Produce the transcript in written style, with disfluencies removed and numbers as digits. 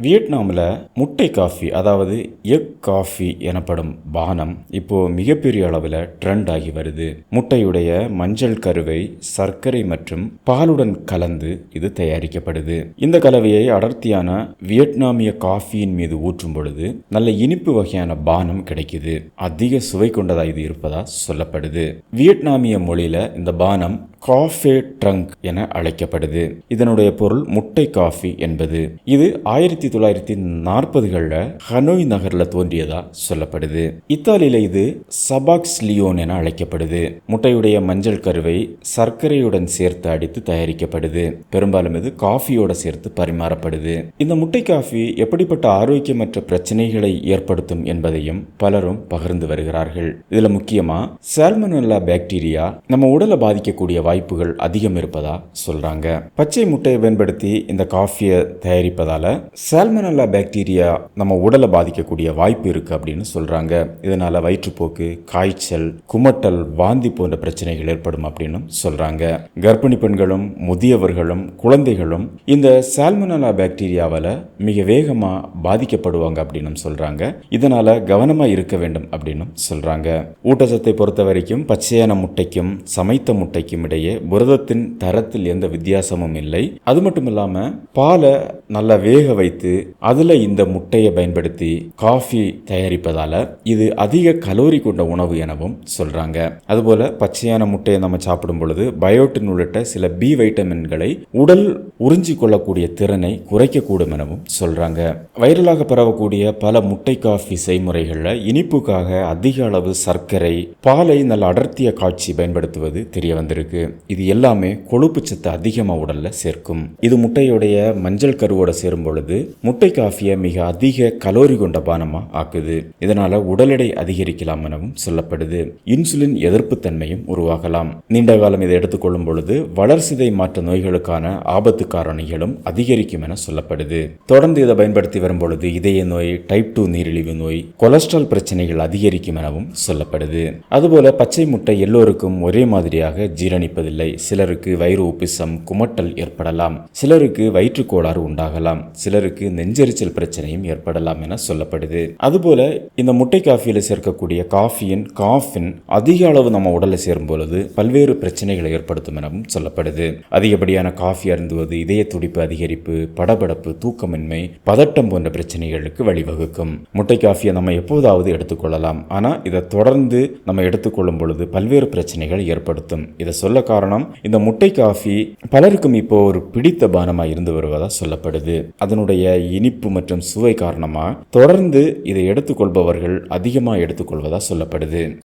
வியட்நாமில் முட்டை காஃபி அதாவது எக் காஃபி எனப்படும் பானம் இப்போ மிகப்பெரிய அளவில் ட்ரெண்ட் ஆகி வருது. முட்டையுடைய மஞ்சள் கருவை சர்க்கரை மற்றும் பாலுடன் கலந்து இது தயாரிக்கப்படுது. இந்த கலவையை அடர்த்தியான வியட்நாமிய காஃபியின் மீது ஊற்றும் பொழுது நல்ல இனிப்பு வகையான பானம் கிடைக்குது. அதிக சுவை கொண்டதா இது இருப்பதா சொல்லப்படுது. வியட்நாமிய மொழியில இந்த பானம் காஃபே ட்ரங்க் என அழைக்கப்படுது. இதனுடைய பொருள் முட்டை காஃபி என்பது. இது 1940களில் ஹனோய் நகரில் தோன்றியதா சொல்லப்படுது. இத்தாலியில இது சபாக்ஸ் லியோன் என அழைக்கப்படுது. முட்டையுடைய மஞ்சள் கருவை சர்க்கரையுடன் சேர்த்து அடித்து தயாரிக்கப்படுது. பெரும்பாலும் இது காஃபியோட சேர்த்து பரிமாறப்படுது. இந்த முட்டை காஃபி எப்படிப்பட்ட ஆரோக்கியமற்ற பிரச்சனைகளை ஏற்படுத்தும் என்பதையும் பலரும் பகிர்ந்து வருகிறார்கள். இதுல முக்கியமா சால்மனெல்லா பாக்டீரியா நம்ம உடலை பாதிக்கக்கூடிய வாய்ப்புகள் அதிகம் இருப்பதா சொல்றாங்க. பச்சை முட்டையை பயன்படுத்தி இந்த காஃபியை தயாரிப்பதால சால்மனெல்லா பாக்டீரியா நம்ம உடலை பாதிக்கக்கூடிய வாய்ப்பு இருக்கு அப்படின்னு சொல்றாங்க. இதனால வயிற்றுப்போக்கு, காய்ச்சல், குமட்டல், வாந்தி போன்ற பிரச்சனைகள் ஏற்படும் அப்படின்னு சொல்றாங்க. கர்ப்பிணி பெண்களும் முதியவர்களும் குழந்தைகளும் இந்த சால்மனெல்லா பாக்டீரியாவால மிக வேகமா பாதிக்கப்படுவாங்க அப்படின்னு சொல்றாங்க. இதனால கவனமா இருக்க வேண்டும் அப்படின்னு சொல்றாங்க. ஊட்டச்சத்தை பொறுத்த வரைக்கும் பச்சையான முட்டைக்கும் சமைத்த முட்டைக்கும் இடையே புரதத்தின் தரத்தில் எந்த வித்தியாசமும் இல்லை. அது மட்டும் இல்லாம பாலை நல்லா வேக வைத்து அதுல இந்த முட்டையை பயன்படுத்தி காஃபி தயாரிப்பதால இது அதிக கலோரி கொண்ட உணவு எனவும் சொல்றாங்க. அதுபோல பச்சையான முட்டையை நம்ம சாப்பிடும் பொழுது பயோட்டின் உள்ளிட்ட சில பி வைட்டமின்களை உடல் உறிஞ்சி கொள்ளக்கூடிய திறனை குறைக்கக்கூடும் எனவும் சொல்றாங்க. வைரலாக பரவக்கூடிய பல முட்டை காஃபி செய்முறைகள்ல இனிப்புக்காக அதிக அளவு சர்க்கரை, பாலை நல்ல அடர்த்திய காய்ச்சி பயன்படுத்துவது தெரிய வந்திருக்கு. இது எல்லாமே கொழுப்பு சத்து அதிகமாக உடல்ல சேர்க்கும். இது முட்டையுடைய மஞ்சள் கருவோட சேரும் பொழுது முட்டை காஃபியை மிக அதிக கலோரி கொண்ட பானமா ஆக்குது. இதனால உடல் எடை அதிகரிக்கலாம் எனவும் சொல்லப்படுது. இன்சுலின் எதிர்ப்பு தன்மையும் உருவாகலாம். நீண்ட காலம் இதை எடுத்துக்கொள்ளும் பொழுது வளர்சிதை மாற்ற நோய்களுக்கான ஆபத்து காரணிகளும் அதிகரிக்கும் என சொல்லப்படுது. தொடர்ந்து இதை பயன்படுத்தி வரும் பொழுது இதய நோய், டைப் 2 நீரிழிவு நோய், கொலஸ்ட்ரால் பிரச்சனைகள் அதிகரிக்கும் எனவும் சொல்லப்படுது. அதுபோல பச்சை முட்டை எல்லோருக்கும் ஒரே மாதிரியாக ஜீரணிப்பதில்லை. சிலருக்கு வயிறு உப்பிசம், குமட்டல் ஏற்படலாம். சிலருக்கு வயிற்றுக்கோளாறு உண்டாகலாம். சிலருக்கு நெஞ்செரிச்சல் பிரச்சனையும் ஏற்படலாம் என சொல்லப்படுது. அதுபோல இந்த முட்டை காஃபியில சேர்க்கக்கூடிய காஃபின் அதிக அளவு நம்ம உடலை சேரும் பொழுது பல்வேறு பிரச்சனைகளை ஏற்படுத்தும் எனவும் சொல்லப்படுது. அதிகப்படியான காஃபி அருந்துவது இதய துடிப்பு அதிகரிப்பு, படபடப்பு, தூக்கமின்மை, பதட்டம் போன்ற பிரச்சனைகளுக்கு வழிவகுக்கும். முட்டை காஃபியை நம்ம எப்போதாவது எடுத்துக்கொள்ளலாம். ஆனா இதை தொடர்ந்து நம்ம எடுத்துக்கொள்ளும் பொழுது பல்வேறு பிரச்சனைகள் ஏற்படுத்தும். இதை சொல்ல காரணம் இந்த முட்டை காஃபி பலருக்கும் இப்போ ஒரு பிடித்த பானமாக இருந்து வருவதா சொல்லப்படுது. அதனுடைய இனிப்பு மற்றும் சுவை காரணமா தொடர்ந்து இதை எடுத்துக்கொள்பவர்கள் அதிகமாக எடுத்துக்கொள்வதா சொல்லப்படுது.